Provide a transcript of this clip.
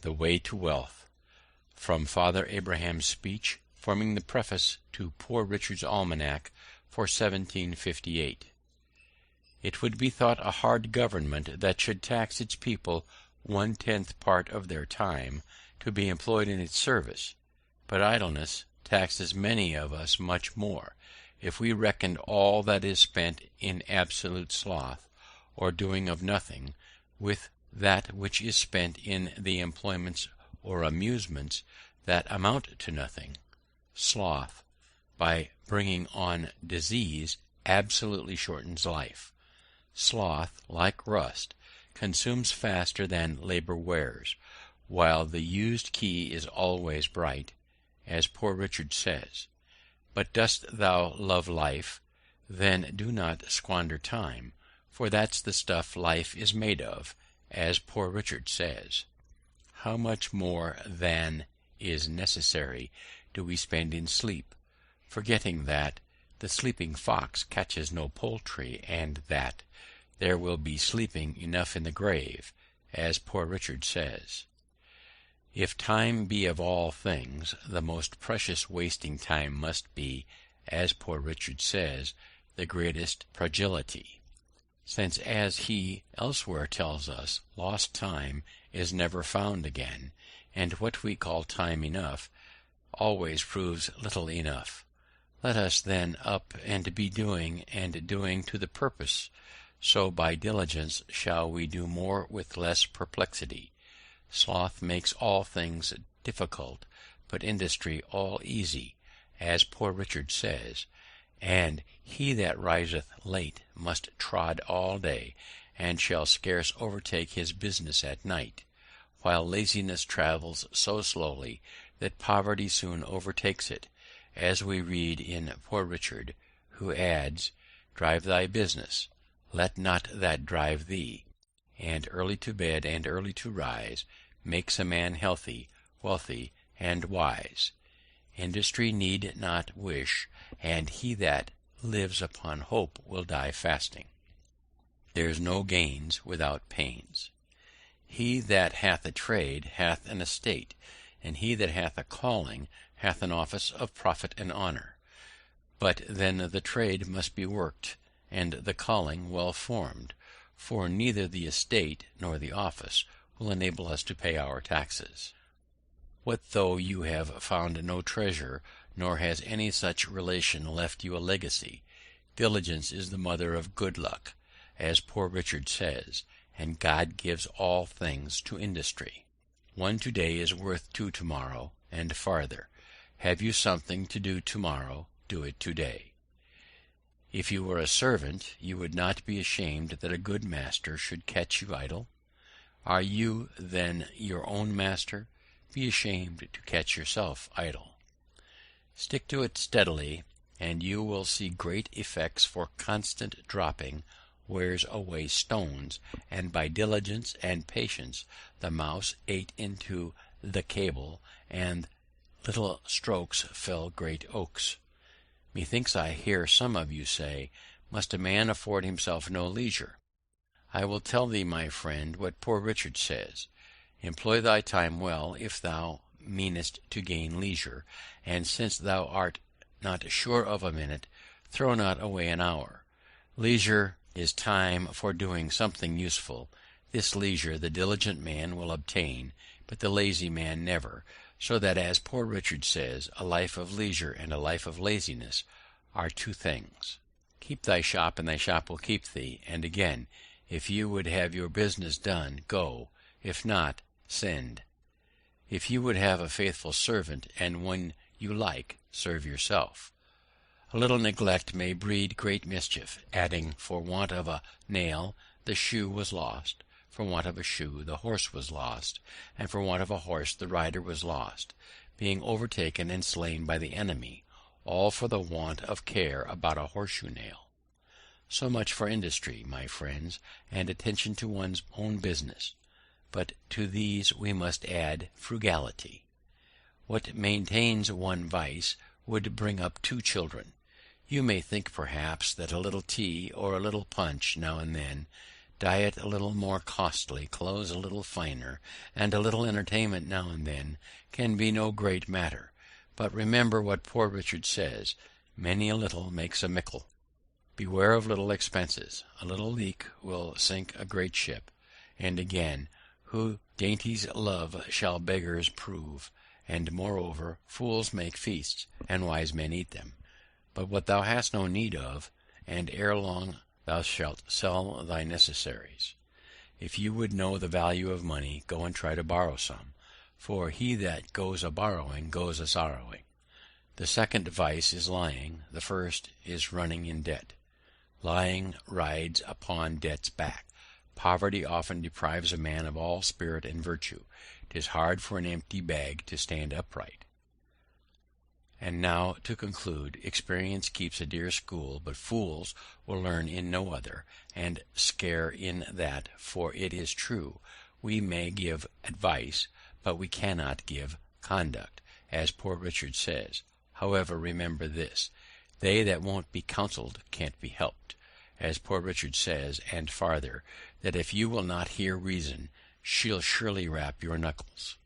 The Way to Wealth. From Father Abraham's speech forming the preface to Poor Richard's Almanac for 1758. It would be thought a hard government that should tax its people 1/10 part of their time to be employed in its service, but idleness taxes many of us much more, if we reckoned all that is spent in absolute sloth, or doing of nothing, with that which is spent in the employments or amusements that amount to nothing. Sloth, by bringing on disease, absolutely shortens life. Sloth, like rust, consumes faster than labour wears, while the used key is always bright, as Poor Richard says. But dost thou love life? Then do not squander time, for that's the stuff life is made of, as Poor Richard says. How much more than is necessary do we spend in sleep, forgetting that the sleeping fox catches no poultry, and that there will be sleeping enough in the grave, as Poor Richard says. If time be of all things the most precious, wasting time must be, as Poor Richard says, the greatest prodigality, since, as he elsewhere tells us, lost time is never found again, and what we call time enough always proves little enough. Let us then up and be doing, and doing to the purpose, so by diligence shall we do more with less perplexity. Sloth makes all things difficult, but industry all easy, as Poor Richard says, and he that riseth late must trod all day, and shall scarce overtake his business at night, while laziness travels so slowly that poverty soon overtakes it, as we read in Poor Richard, who adds, "Drive thy business, let not that drive thee," and early to bed and early to rise makes a man healthy, wealthy, and wise. Industry need not wish, and he that lives upon hope will die fasting. There's no gains without pains. He that hath a trade hath an estate, and he that hath a calling hath an office of profit and honour. But then the trade must be worked, and the calling well formed, for neither the estate nor the office will enable us to pay our taxes. What though you have found no treasure, nor has any such relation left you a legacy? Diligence is the mother of good luck, as Poor Richard says, and God gives all things to industry. One to-day is worth two to-morrow, and farther. Have you something to do to-morrow, do it to-day. If you were a servant, you would not be ashamed that a good master should catch you idle. Are you then your own master? Be ashamed to catch yourself idle. Stick to it steadily, and you will see great effects, for constant dropping wears away stones, and by diligence and patience the mouse ate into the cable, and little strokes fell great oaks. Methinks I hear some of you say, must a man afford himself no leisure? I will tell thee, my friend, what Poor Richard says. Employ thy time well, if thou meanest to gain leisure, and since thou art not sure of a minute, throw not away an hour. Leisure is time for doing something useful. This leisure the diligent man will obtain, but the lazy man never, so that, as Poor Richard says, a life of leisure and a life of laziness are two things. Keep thy shop, and thy shop will keep thee. And again, if you would have your business done, go; if not, send. If you would have a faithful servant, and when you like, serve yourself. A little neglect may breed great mischief, adding, for want of a nail the shoe was lost, for want of a shoe the horse was lost, and for want of a horse the rider was lost, being overtaken and slain by the enemy, all for the want of care about a horseshoe nail. So much for industry, my friends, and attention to one's own business. But to these we must add frugality. What maintains one vice would bring up two children. You may think, perhaps, that a little tea or a little punch now and then diet a little more costly, clothes a little finer, and a little entertainment now and then, can be no great matter. But remember what Poor Richard says, many a little makes a mickle. Beware of little expenses. A little leak will sink a great ship. And again, who dainties love shall beggars prove. And moreover, fools make feasts, and wise men eat them. But what thou hast no need of, and ere long thou shalt sell thy necessaries. If you would know the value of money, go and try to borrow some, for he that goes a-borrowing goes a-sorrowing. The second vice is lying, the first is running in debt. Lying rides upon debt's back. Poverty often deprives a man of all spirit and virtue. 'Tis hard for an empty bag to stand upright. And now, to conclude, experience keeps a dear school, but fools will learn in no other, and scare in that, for it is true, we may give advice, but we cannot give conduct, as Poor Richard says. However, remember this, they that won't be counselled can't be helped, as Poor Richard says, and farther, that if you will not hear reason, she'll surely rap your knuckles.